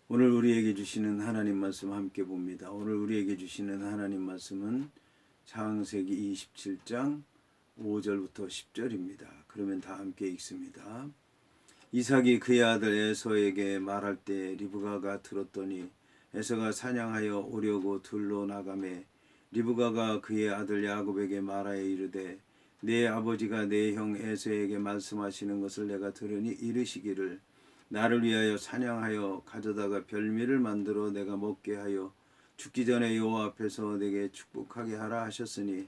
오늘 우리에게 주시는 하나님 말씀 함께 봅니다. 오늘 우리에게 주시는 하나님 말씀은 창세기 27장 5절부터 10절입니다. 그러면 다 함께 읽습니다. 이삭이 그의 아들 에서에게 말할 때 리브가가 들었더니 에서가 사냥하여 오려고 들로 나가매 리브가가 그의 아들 야곱에게 말하여 이르되 내 아버지가 내 형 에서에게 말씀하시는 것을 내가 들으니 이르시기를 나를 위하여 사냥하여 가져다가 별미를 만들어 내가 먹게 하여 죽기 전에 여호와 앞에서 내게 축복하게 하라 하셨으니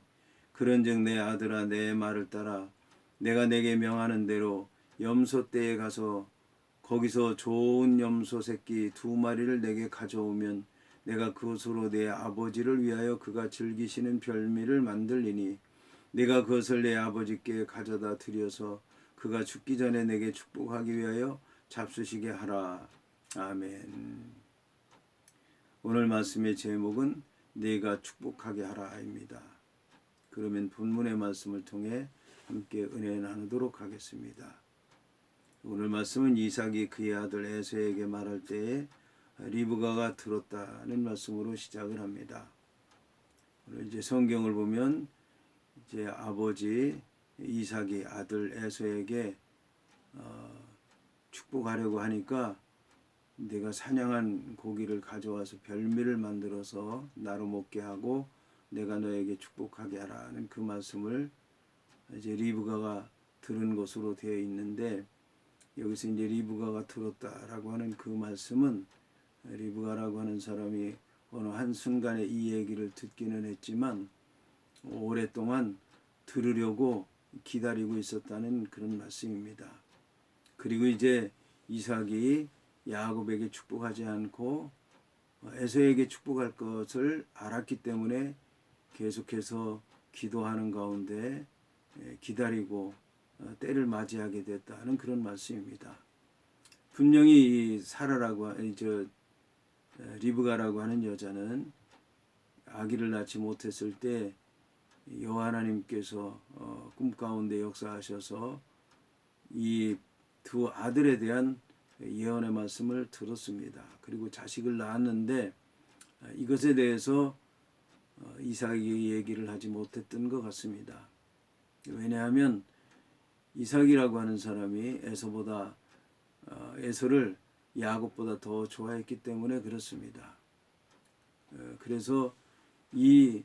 그런즉 내 아들아 내 말을 따라 내가 내게 명하는 대로 염소 떼에 가서 거기서 좋은 염소 새끼 2마리를 내게 가져오면 내가 그것으로 내 아버지를 위하여 그가 즐기시는 별미를 만들리니 내가 그것을 내 아버지께 가져다 드려서 그가 죽기 전에 내게 축복하기 위하여 잡수시게 하라. 아멘. 오늘 말씀의 제목은 내가 축복하게 하라입니다. 그러면 본문의 말씀을 통해 함께 은혜 나누도록 하겠습니다. 오늘 말씀은 이삭이 그의 아들 에서에게 말할 때에 리브가가 들었다는 말씀으로 시작을 합니다. 오늘 이제 성경을 보면 이제 아버지 이삭이 아들 에서에게 축복하려고 하니까 내가 사냥한 고기를 가져와서 별미를 만들어서 나로 먹게 하고 내가 너에게 축복하게 하라는 그 말씀을 이제 리브가가 들은 것으로 되어 있는데, 여기서 이제 리브가가 들었다라고 하는 그 말씀은 리브가라고 하는 사람이 어느 한순간에 이 얘기를 듣기는 했지만 오랫동안 들으려고 기다리고 있었다는 그런 말씀입니다. 그리고 이제 이삭이 야곱에게 축복하지 않고 에서에게 축복할 것을 알았기 때문에 계속해서 기도하는 가운데 기다리고 때를 맞이하게 됐다는 그런 말씀입니다. 분명히 이 사라라고 리브가라고 하는 여자는 아기를 낳지 못했을 때 여호와 하나님께서 꿈 가운데 역사하셔서 이 2 아들에 대한 예언의 말씀을 들었습니다. 그리고 자식을 낳았는데 이것에 대해서 이삭이 얘기를 하지 못했던 것 같습니다. 왜냐하면 이삭이라고 하는 사람이 에서를 야곱보다 더 좋아했기 때문에 그렇습니다. 그래서 이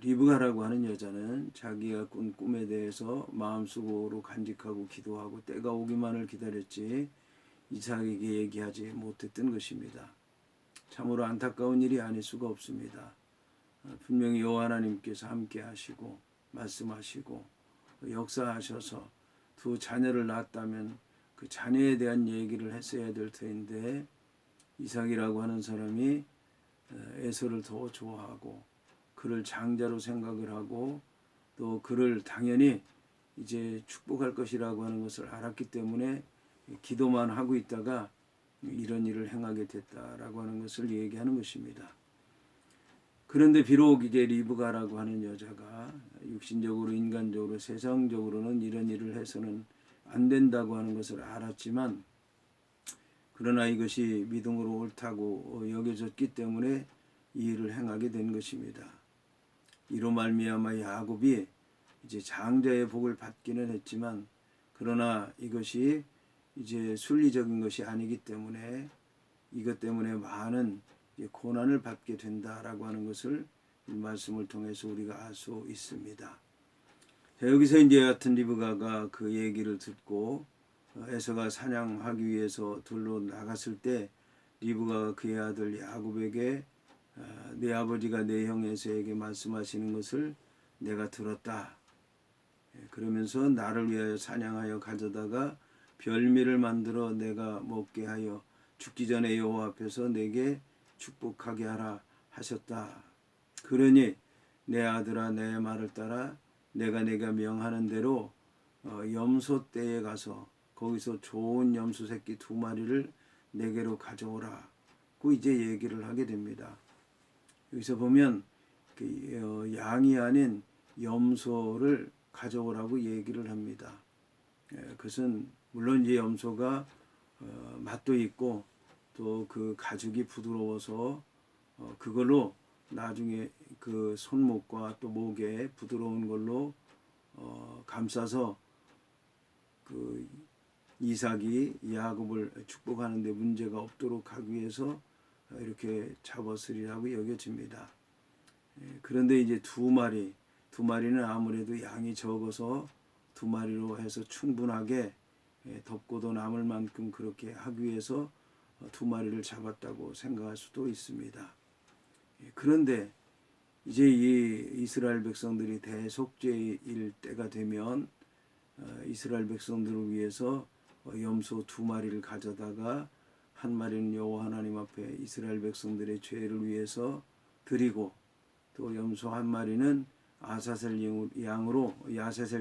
리브가라고 하는 여자는 자기가 꾼 꿈에 대해서 마음속으로 간직하고 기도하고 때가 오기만을 기다렸지 이삭에게 얘기하지 못했던 것입니다. 참으로 안타까운 일이 아닐 수가 없습니다. 분명히 여호와 하나님께서 함께 하시고 말씀하시고 역사하셔서 2 자녀를 낳았다면 그 자녀에 대한 얘기를 했어야 될 터인데 이삭이라고 하는 사람이 에서를 더 좋아하고 그를 장자로 생각을 하고 또 그를 당연히 이제 축복할 것이라고 하는 것을 알았기 때문에 기도만 하고 있다가 이런 일을 행하게 됐다라고 하는 것을 얘기하는 것입니다. 그런데 비록 이제 리브가라고 하는 여자가 육신적으로 인간적으로 세상적으로는 이런 일을 해서는 안 된다고 하는 것을 알았지만 그러나 이것이 믿음으로 옳다고 여겨졌기 때문에 이 일을 행하게 된 것입니다. 이로 말미암아 야곱이 이제 장자의 복을 받기는 했지만 그러나 이것이 이제 순리적인 것이 아니기 때문에 이것 때문에 많은 고난을 받게 된다라고 하는 것을 이 말씀을 통해서 우리가 알 수 있습니다. 자, 여기서 이제 같은 리브가가 그 얘기를 듣고 에서가 사냥하기 위해서 들로 나갔을 때 리브가가 그의 아들 야곱에게 내 아버지가 내 형 에서에게 말씀하시는 것을 내가 들었다. 그러면서 나를 위하여 사냥하여 가져다가 별미를 만들어 내가 먹게 하여 죽기 전에 여호와 앞에서 내게 축복하게 하라 하셨다. 그러니 내 아들아 내 말을 따라 내가 명하는 대로 염소 떼에 가서 거기서 좋은 염소 새끼 2마리를 내게로 가져오라. 그 이제 얘기를 하게 됩니다. 여기서 보면 양이 아닌 염소를 가져오라고 얘기를 합니다. 그것은 물론 이제 염소가 맛도 있고 또 그 가죽이 부드러워서 그걸로 나중에 그 손목과 또 목에 부드러운 걸로 감싸서 그 이삭이 야곱을 축복하는데 문제가 없도록 하기 위해서 이렇게 잡았으리라고 여겨집니다. 그런데 이제 두 마리는 아무래도 양이 적어서 두 마리로 해서 충분하게 덮고도 남을 만큼 그렇게 하기 위해서 두 마리를 잡았다고 생각할 수도 있습니다. 그런데 이제 이 이스라엘 백성들이 대속죄일 때가 되면 이스라엘 백성들을 위해서 염소 두 마리를 가져다가 한 마리는 여호와 하나님 앞에 이스라엘 백성들의 죄를 위해서 드리고 또 염소 한 마리는 아사셀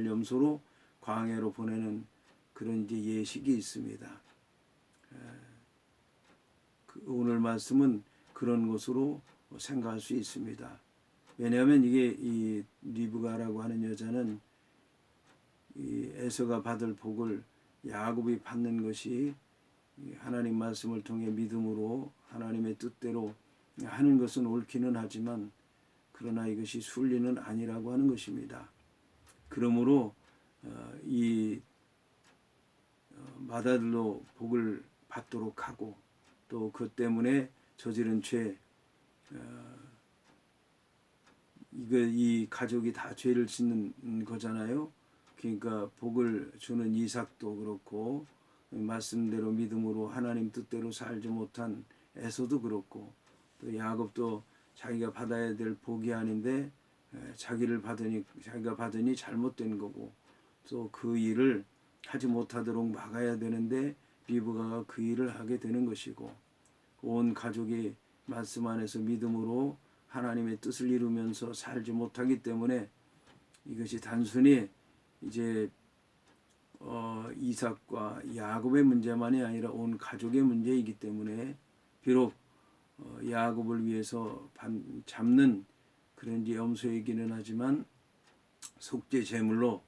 염소로 광야로 보내는 그런 이제 예식이 있습니다. 오늘 말씀은 그런 것으로 생각할 수 있습니다. 왜냐하면 이게 이 리브가라고 하는 여자는 이 에서가 받을 복을 야곱이 받는 것이 하나님 말씀을 통해 믿음으로 하나님의 뜻대로 하는 것은 옳기는 하지만 그러나 이것이 순리는 아니라고 하는 것입니다. 그러므로 이 맏아들로 복을 받도록 하고 또 그 때문에 저지른 죄 이 가족이 다 죄를 짓는 거잖아요. 그러니까 복을 주는 이삭도 그렇고 말씀대로 믿음으로 하나님 뜻대로 살지 못한 에서도 그렇고 또 야곱도 자기가 받아야 될 복이 아닌데 자기가 받으니 잘못된 거고 또 그 일을 하지 못하도록 막아야 되는데 리브가가 그 일을 하게 되는 것이고 온 가족이 말씀 안에서 믿음으로 하나님의 뜻을 이루면서 살지 못하기 때문에 이것이 단순히 이제 이삭과 야곱의 문제만이 아니라 온 가족의 문제이기 때문에 비록 야곱을 위해서 잡는 그런 염소이기는 하지만 속죄 제물로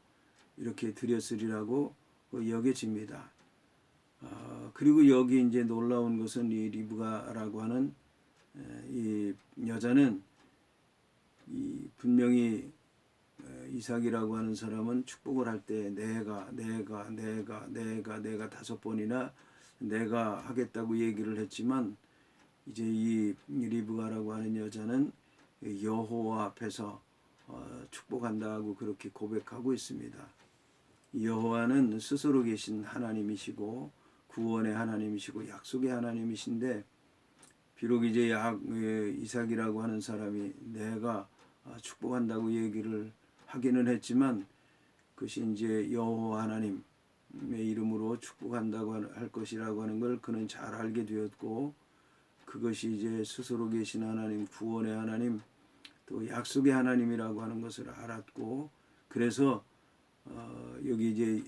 이렇게 드렸으리라고 여겨집니다. 그리고 여기 이제 놀라운 것은 이 리브가라고 하는 이 여자는 분명히 이삭이라고 하는 사람은 축복을 할 때 내가 5번이나 내가 하겠다고 얘기를 했지만 이제 이 리브가라고 하는 여자는 여호와 앞에서 축복한다고 그렇게 고백하고 있습니다. 여호와는 스스로 계신 하나님이시고 구원의 하나님이시고 약속의 하나님이신데 비록 이제 이삭이라고 하는 사람이 내가 축복한다고 얘기를 하기는 했지만 그것이 이제 여호와 하나님의 이름으로 축복한다고 할 것이라고 하는 걸 그는 잘 알게 되었고 그것이 이제 스스로 계신 하나님, 구원의 하나님, 또 약속의 하나님이라고 하는 것을 알았고 그래서 여기 이제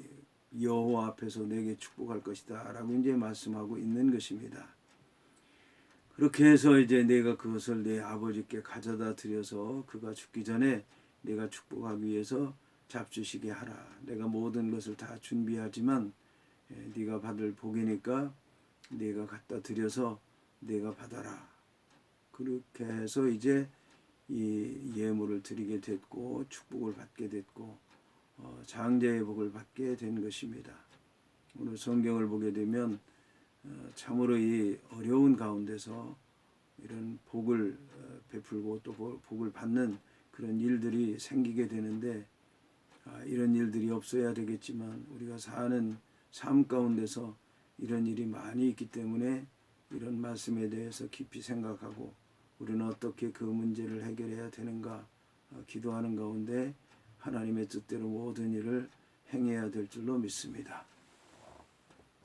여호와 앞에서 내게 축복할 것이다 라고 이제 말씀하고 있는 것입니다. 그렇게 해서 이제 내가 그것을 내 아버지께 가져다 드려서 그가 죽기 전에 내가 축복하기 위해서 잡수시게 하라. 내가 모든 것을 다 준비하지만 네가 받을 복이니까 네가 갖다 드려서 네가 받아라. 그렇게 해서 이제 이 예물을 드리게 됐고 축복을 받게 됐고 장자의 복을 받게 된 것입니다. 오늘 성경을 보게 되면 참으로 이 어려운 가운데서 이런 복을 베풀고 또 복을 받는 그런 일들이 생기게 되는데 이런 일들이 없어야 되겠지만 우리가 사는 삶 가운데서 이런 일이 많이 있기 때문에 이런 말씀에 대해서 깊이 생각하고 우리는 어떻게 그 문제를 해결해야 되는가 기도하는 가운데 하나님의 뜻대로 모든 일을 행해야 될 줄로 믿습니다.